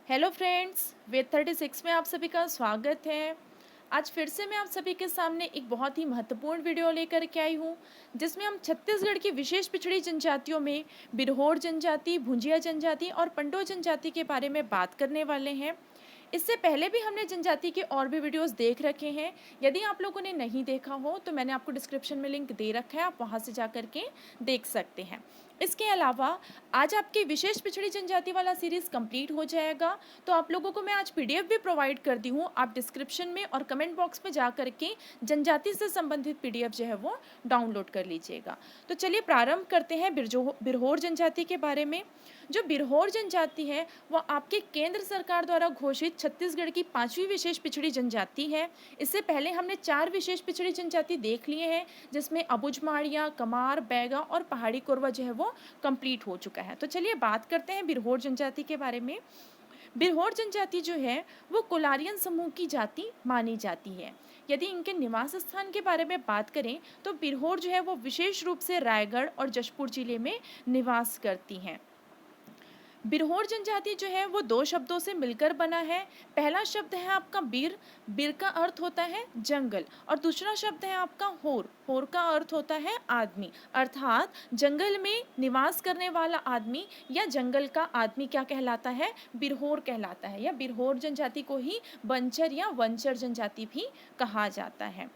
Hello friends, वेद 36 में आप सभी का स्वागत है। आज फिर से मैं आप सभी के सामने एक बहुत ही महत्वपूर्ण वीडियो लेकर के आई हूँ, जिसमें हम छत्तीसगढ़ की विशेष पिछड़ी जनजातियों में बिरहोर जनजाति, भुंजिया जनजाति और पंडो जनजाति के बारे में बात करने वाले हैं। इससे पहले भी हमने जनजाति के और भी वीडियोस देख रखे हैं। यदि आप लोगों ने नहीं देखा हो तो मैंने आपको डिस्क्रिप्शन में लिंक दे रखा है, आप वहाँ से जा कर के देख सकते हैं। इसके अलावा आज आपकी विशेष पिछड़ी जनजाति वाला सीरीज़ कंप्लीट हो जाएगा, तो आप लोगों को मैं आज पीडीएफ भी प्रोवाइड कर दी हूँ। आप डिस्क्रिप्शन में और कमेंट बॉक्स में जा कर के जनजाति से संबंधित पीडीएफ जो है वो डाउनलोड कर लीजिएगा। तो चलिए प्रारंभ करते हैं बिरहोर जनजाति के बारे में। जो बिरहोर जनजाति है वो आपके केंद्र सरकार द्वारा घोषित छत्तीसगढ़ की 5वीं विशेष पिछड़ी जनजाति है। इससे पहले हमने 4 विशेष पिछड़ी जनजाति देख लिए हैं, जिसमें अबुझमाड़िया, कमार, बैगा और पहाड़ी कोरवा जो है वो कंप्लीट हो चुका है। तो चलिए बात करते हैं बिरहोर जनजाति के बारे में। बिरहोर जनजाति जो है वो कोलारियन समूह की जाति मानी जाती है। यदि इनके निवास स्थान के बारे में बात करें तो बिरहोर जो है वो विशेष रूप से रायगढ़ और जशपुर जिले में निवास करती हैं। बिरहोर जनजाति जो है वो 2 शब्दों से मिलकर बना है। पहला शब्द है आपका बीर, बीर का अर्थ होता है जंगल, और दूसरा शब्द है आपका होर, होर का अर्थ होता है आदमी, अर्थात जंगल में निवास करने वाला आदमी या जंगल का आदमी क्या कहलाता है, बिरहोर कहलाता है, या बिरहोर जनजाति को ही बंचर या वंचर जनजाति भी कहा जाता है।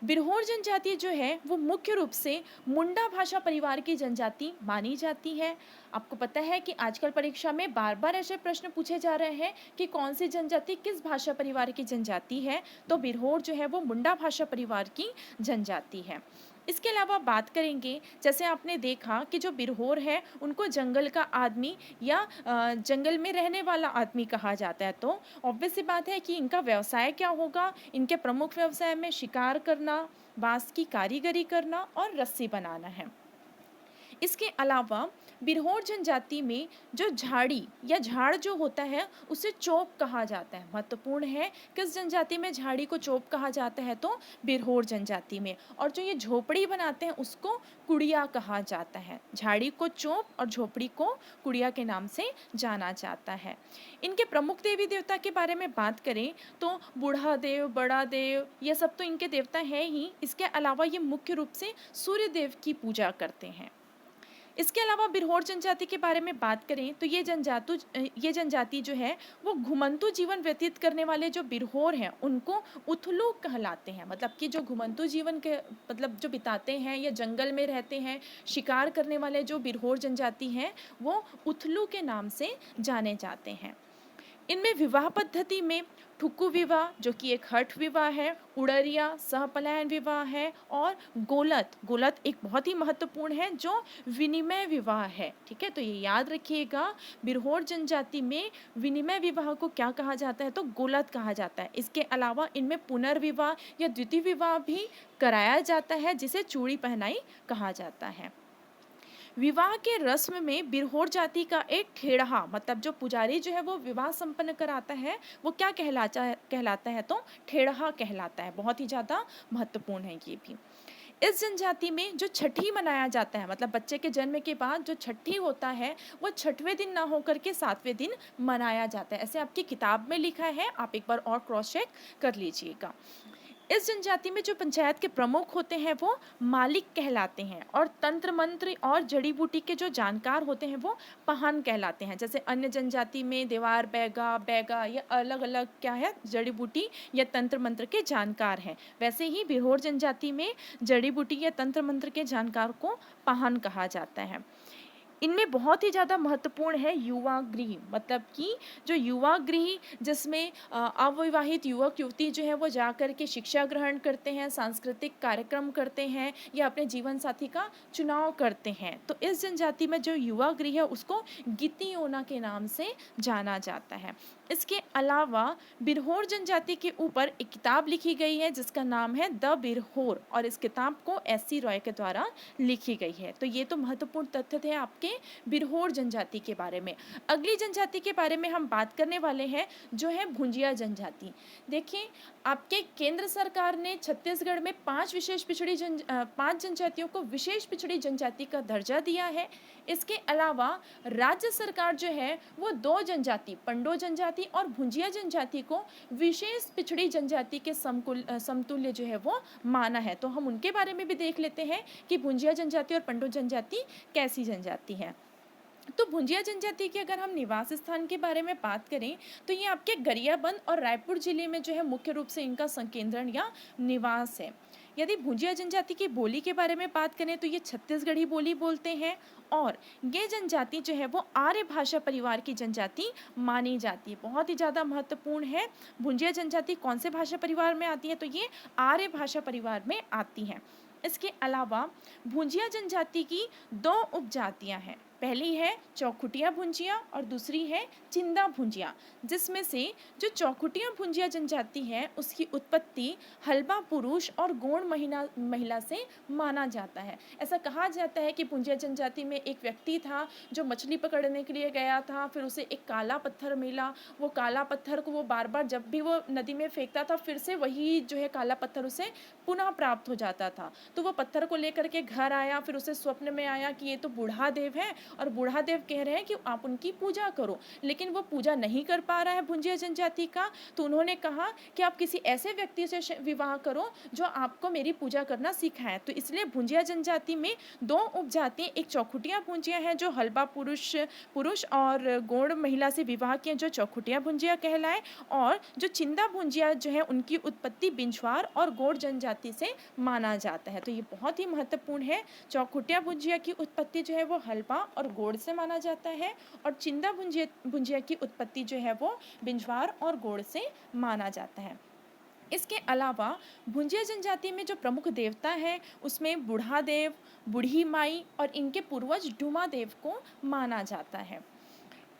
बिरहोर जनजाति जो है वो मुख्य रूप से मुंडा भाषा परिवार की जनजाति मानी जाती है। आपको पता है कि आजकल परीक्षा में बार बार ऐसे प्रश्न पूछे जा रहे हैं कि कौन सी जनजाति किस भाषा परिवार की जनजाति है, तो बिरहोर जो है वो मुंडा भाषा परिवार की जनजाति है। इसके अलावा बात करेंगे, जैसे आपने देखा कि जो बिरहोर है उनको जंगल का आदमी या जंगल में रहने वाला आदमी कहा जाता है, तो ऑब्वियस सी बात है कि इनका व्यवसाय क्या होगा। इनके प्रमुख व्यवसाय में शिकार करना, बांस की कारीगरी करना और रस्सी बनाना है। इसके अलावा बिरहोर जनजाति में जो झाड़ी या झाड़ जो होता है उसे चोप कहा जाता है। महत्वपूर्ण है, किस जनजाति में झाड़ी को चोप कहा जाता है, तो बिरहोर जनजाति में। और जो ये झोपड़ी बनाते हैं उसको कुड़िया कहा जाता है। झाड़ी को चोप और झोपड़ी को कुड़िया के नाम से जाना जाता है। इनके प्रमुख देवी देवता के बारे में बात करें तो बूढ़ा देव, बड़ा देव, ये सब तो इनके देवता हैं ही। इसके अलावा ये मुख्य रूप से सूर्य देव की पूजा करते हैं। इसके अलावा बिरहोर जनजाति के बारे में बात करें तो ये जनजाति जो है वो घुमंतु जीवन व्यतीत करने वाले जो बिरहोर हैं उनको उथलू कहलाते हैं। मतलब कि जो घुमंतु जीवन के मतलब जो बिताते हैं या जंगल में रहते हैं, शिकार करने वाले जो बिरहोर जनजाति हैं वो उथलू के नाम से जाने जाते हैं। इनमें विवाह पद्धति में ठुक्कू विवाह जो कि एक हठ विवाह है, उड़रिया सहपलायन विवाह है, और गोलत, गोलत एक बहुत ही महत्वपूर्ण है जो विनिमय विवाह है। ठीक है, तो ये याद रखिएगा, बिरहोर जनजाति में विनिमय विवाह को क्या कहा जाता है, तो गोलत कहा जाता है। इसके अलावा इनमें पुनर्विवाह या द्वितीय विवाह भी कराया जाता है, जिसे चूड़ी पहनाई कहा जाता है। विवाह के रस्म में बिरहोर जाति का एक ठेड़हा, मतलब जो पुजारी जो है वो विवाह संपन्न कराता है वो क्या कहलाता है, तो ठेड़हा कहलाता है। बहुत ही ज़्यादा महत्वपूर्ण है ये भी। इस जनजाति में जो छठी मनाया जाता है, मतलब बच्चे के जन्म के बाद जो छठी होता है वो 6वें दिन ना होकर के 7वें दिन मनाया जाता है। ऐसे आपकी किताब में लिखा है, आप एक बार और क्रॉस चेक कर लीजिएगा। इस जनजाति में जो पंचायत के प्रमुख होते हैं वो मालिक कहलाते हैं, और तंत्र मंत्र और जड़ी बूटी के जो जानकार होते हैं वो पहान कहलाते हैं। जैसे अन्य जनजाति में देवार, बैगा, बैगा, ये अलग अलग क्या है, जड़ी बूटी या तंत्र मंत्र के जानकार हैं, वैसे ही बिरहोर जनजाति में जड़ी बूटी या तंत्र मंत्र के जानकार को पहान कहा जाता है। इनमें बहुत ही ज़्यादा महत्वपूर्ण है युवा गृह, मतलब कि जो युवा गृह जिसमें अविवाहित युवक युवती जो है वो जा कर के शिक्षा ग्रहण करते हैं, सांस्कृतिक कार्यक्रम करते हैं या अपने जीवन साथी का चुनाव करते हैं। तो इस जनजाति में जो युवा गृह है उसको गितियोना के नाम से जाना जाता है। इसके अलावा बिरहोर जनजाति के ऊपर एक किताब लिखी गई है जिसका नाम है द बिरहोर, और इस किताब को एस सी रॉय के द्वारा लिखी गई है। तो ये तो महत्वपूर्ण तथ्य थे आपके बिरहोर जनजाति के बारे में। अगली जनजाति के बारे में हम बात करने वाले हैं जो है भुंजिया जनजाति। देखिए, आपके केंद्र सरकार ने छत्तीसगढ़ में 5 जनजातियों को विशेष पिछड़ी जनजाति का दर्जा दिया है। इसके अलावा राज्य सरकार जो है वो 2 जनजाति, पंडो जनजाति और भुंजिया जनजाति को विशेष पिछड़ी जनजाति के समतुल्य जो है वो माना है। तो हम उनके बारे में भी देख लेते हैं कि भुंजिया जनजाति और पंडो जनजाति कैसी जनजाति है। तो भुंजिया जनजाति के अगर हम निवास स्थान के बारे में बात करें तो ये आपके गरियाबंद और रायपुर जिले में जो है मुख्य रूप से इनका संकेंद्रण या निवास है। यदि भुंजिया जनजाति की बोली के बारे में बात करें तो ये छत्तीसगढ़ी बोली बोलते हैं और ये जनजाति जो है वो आर्य भाषा परिवार की जनजाति मानी जाती है। बहुत ही ज़्यादा महत्वपूर्ण है। भुंजिया जनजाति कौन से भाषा परिवार में आती है? तो ये आर्य भाषा परिवार में आती हैं। इसके अलावा भुंजिया जनजाति की 2 उपजातियां हैं। पहली है चौखुटिया भुंजिया और दूसरी है चिंदा भुंजिया, जिसमें से जो चौखुटिया भुंजिया जनजाति है उसकी उत्पत्ति हल्बा पुरुष और गौड़ महिला से माना जाता है। ऐसा कहा जाता है कि भुंजिया जनजाति में एक व्यक्ति था जो मछली पकड़ने के लिए गया था, फिर उसे एक काला पत्थर मिला। वो काला पत्थर को वो बार बार जब भी वो नदी में फेंकता था फिर से वही जो है काला पत्थर उसे पुनः प्राप्त हो जाता था। तो वो पत्थर को लेकर के घर आया, फिर उसे स्वप्न में आया कि ये तो बूढ़ा देव है और बूढ़ा देव कह रहे हैं कि आप उनकी पूजा करो, लेकिन वो पूजा नहीं कर पा रहा है भुंजिया जनजाति का। तो उन्होंने कहा कि आप किसी ऐसे व्यक्ति से विवाह करो जो आपको मेरी पूजा करना सिखाए। तो इसलिए भुंजिया जनजाति में 2 उपजाति, एक चौखुटिया भुंजिया है जो हल्बा पुरुष और गौड़ महिला से विवाह किए जो चौखुटिया भुंजिया कहलाए, और जो चिंदा भुंजिया जो है उनकी उत्पत्ति बिंझवार और गौड़ जनजाति से माना जाता है। तो ये बहुत ही महत्वपूर्ण है। चौखुटिया भुंजिया की उत्पत्ति जो है वो हल्बा और गौड़ से माना जाता है और चिंदा भुंजिया की उत्पत्ति जो है वो बिंझवार और गौड़ से माना जाता है। इसके अलावा भुंजिया जनजाति में जो प्रमुख देवता है उसमें बूढ़ा देव, बूढ़ी माई और इनके पूर्वज डूमा देव को माना जाता है।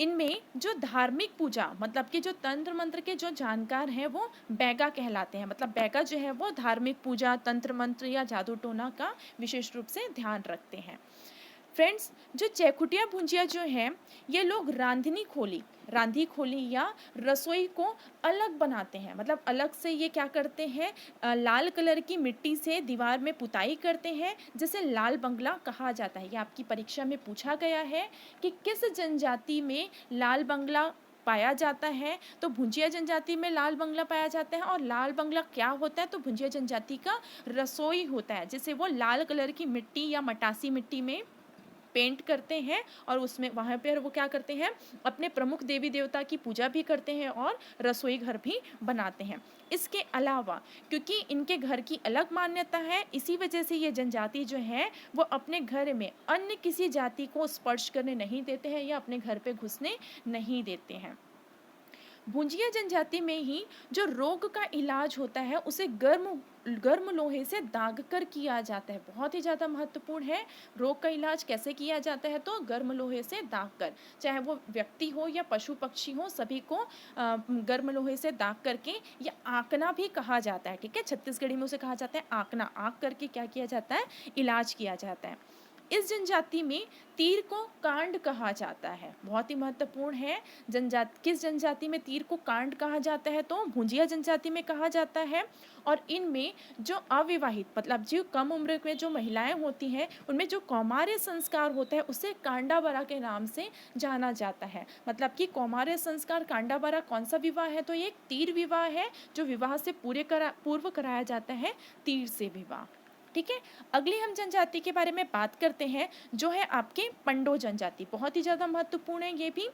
इनमें जो धार्मिक पूजा मतलब कि जो तंत्र मंत्र के जो जानकार हैं वो बैगा कहलाते हैं। मतलब बैगा जो है वो धार्मिक पूजा, तंत्र मंत्र या जादू टोना का विशेष रूप से ध्यान रखते हैं। फ्रेंड्स, जो चौखुटिया भुंजिया जो है ये लोग रांधी खोली या रसोई को अलग बनाते हैं। मतलब अलग से ये क्या करते हैं, लाल कलर की मिट्टी से दीवार में पुताई करते हैं जिसे लाल बंगला कहा जाता है। ये आपकी परीक्षा में पूछा गया है कि किस जनजाति में लाल बंगला पाया जाता है। तो भुंजिया जनजाति में लाल बंगला पाया जाता है। और लाल बंगला क्या होता है? तो भुंजिया जनजाति का रसोई होता है जिसे वो लाल कलर की मिट्टी या मटासी मिट्टी में पेंट करते हैं और उसमें वहाँ पर वो क्या करते हैं, अपने प्रमुख देवी देवता की पूजा भी करते हैं और रसोई घर भी बनाते हैं। इसके अलावा क्योंकि इनके घर की अलग मान्यता है, इसी वजह से ये जनजाति जो है वो अपने घर में अन्य किसी जाति को स्पर्श करने नहीं देते हैं या अपने घर पे घुसने नहीं देते हैं। भुंजिया जनजाति में ही जो रोग का इलाज होता है उसे गर्म लोहे से दाग कर किया जाता है। बहुत ही ज़्यादा महत्वपूर्ण है। रोग का इलाज कैसे किया जाता है? तो गर्म लोहे से दाग कर, चाहे वो व्यक्ति हो या पशु पक्षी हो, सभी को गर्म लोहे से दाग करके या आंकना भी कहा जाता है। ठीक है, छत्तीसगढ़ी में उसे कहा जाता है आंकना। आंक करके क्या किया जाता है? इलाज किया जाता है। इस जनजाति में तीर को कांड कहा जाता है। बहुत ही महत्वपूर्ण है। किस जनजाति में तीर को कांड कहा जाता है? तो भुंजिया जनजाति में कहा जाता है। और इनमें जो अविवाहित मतलब जो कम उम्र में जो महिलाएं होती हैं उनमें जो कौमार्य संस्कार होता है उसे कांडाबरा के नाम से जाना जाता है। मतलब कि कौमार्य संस्कार कांडाबरा कौन सा विवाह है? तो ये एक तीर विवाह है जो विवाह से पूर्व कराया जाता है, तीर से विवाह। ठीक है, अगली हम जनजाति के बारे में बात करते हैं जो है आपके पंडो जनजाति। बहुत ही ज़्यादा महत्वपूर्ण है ये भी।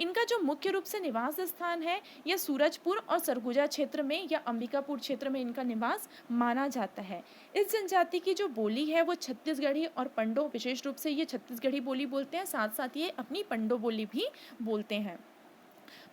इनका जो मुख्य रूप से निवास स्थान है यह सूरजपुर और सरगुजा क्षेत्र में या अंबिकापुर क्षेत्र में इनका निवास माना जाता है। इस जनजाति की जो बोली है वो छत्तीसगढ़ी और पंडो, विशेष रूप से ये छत्तीसगढ़ी बोली बोलते हैं, साथ साथ ये अपनी पंडो बोली भी बोलते हैं।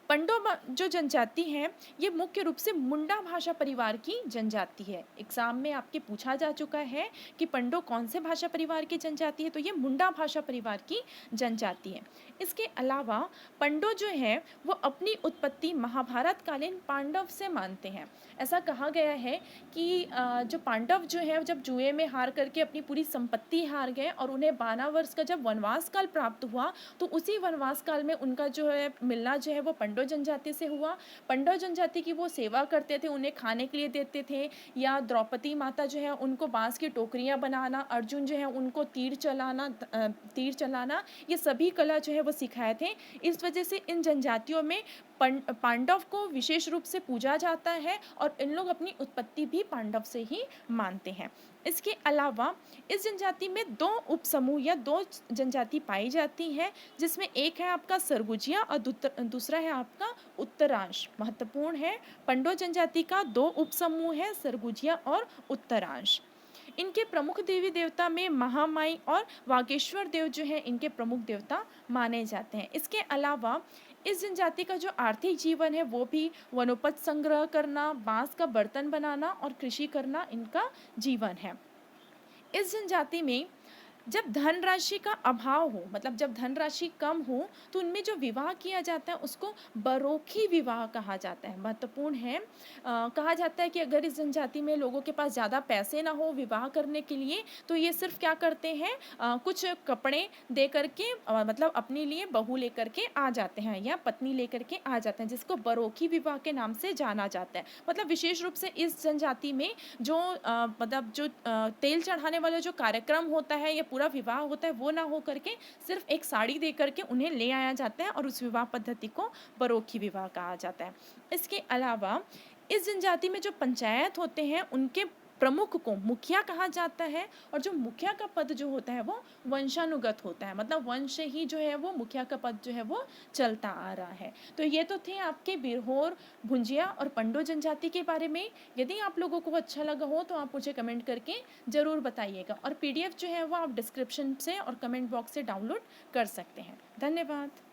पंडो जो जनजाति है ये मुख्य रूप से मुंडा भाषा परिवार की जनजाति है। एग्जाम में आपके पूछा जा चुका है कि पंडो कौन से भाषा परिवार की जनजाति है, तो ये मुंडा भाषा परिवार की जनजाति है। इसके अलावा पंडो जो है वो अपनी उत्पत्ति महाभारत कालीन पांडव से मानते हैं। ऐसा कहा गया है कि जो पांडव जो है जब जुए में हार करके अपनी पूरी संपत्ति हार गए और उन्हें 12 वर्ष का जब वनवास काल प्राप्त हुआ, तो उसी वनवास काल में उनका जो है मिलना जो है वो पंडो जनजाति से हुआ। पंडो जनजाति की वो सेवा करते थे, उन्हें खाने के लिए देते थे, या द्रौपदी माता जो है उनको बांस की टोकरियां बनाना, अर्जुन जो है उनको तीर चलाना, ये सभी कला जो है वो सिखाए थे। इस वजह से इन जनजातियों में पांडव को विशेष रूप से पूजा जाता है और इन लोग अपनी उत्पत्ति भी पांडव से ही मानते हैं। इसके अलावा इस जनजाति में 2 उपसमूह या 2 जनजाति पाई जाती हैं, जिसमें एक है आपका सरगुजिया और दूसरा है आपका उत्तरांश। महत्वपूर्ण है, पंडो जनजाति का 2 उपसमूह है, सरगुजिया और उत्तरांश। इनके प्रमुख देवी देवता में महामाई और वागेश्वर देव जो है इनके प्रमुख देवता माने जाते हैं। इसके अलावा इस जनजाति का जो आर्थिक जीवन है वो भी वनोपज संग्रह करना, बांस का बर्तन बनाना और कृषि करना इनका जीवन है। इस जनजाति में जब धनराशि का अभाव हो, मतलब जब धनराशि कम हो, तो उनमें जो विवाह किया जाता है उसको बरोखी विवाह कहा जाता है। महत्वपूर्ण है, कहा जाता है कि अगर इस जनजाति में लोगों के पास ज़्यादा पैसे ना हो विवाह करने के लिए, तो ये सिर्फ क्या करते हैं, कुछ कपड़े दे करके मतलब अपने लिए बहू लेकर के आ जाते हैं या पत्नी लेकर के आ जाते हैं, जिसको बरोखी विवाह के नाम से जाना जाता है। मतलब विशेष रूप से इस जनजाति में जो मतलब जो तेल चढ़ाने वाला जो कार्यक्रम होता है या पूरा विवाह होता है वो ना हो करके सिर्फ एक साड़ी दे करके उन्हें ले आया जाता है और उस विवाह पद्धति को बरोखी विवाह कहा जाता है। इसके अलावा इस जनजाति में जो पंचायत होते हैं उनके प्रमुख को मुखिया कहा जाता है, और जो मुखिया का पद जो होता है वो वंशानुगत होता है, मतलब वंश ही जो है वो मुखिया का पद जो है वो चलता आ रहा है। तो ये तो थे आपके बिरहोर, भुंजिया और पंडो जनजाति के बारे में। यदि आप लोगों को अच्छा लगा हो तो आप मुझे कमेंट करके ज़रूर बताइएगा, और PDF जो है वो आप डिस्क्रिप्शन से और कमेंट बॉक्स से डाउनलोड कर सकते हैं। धन्यवाद।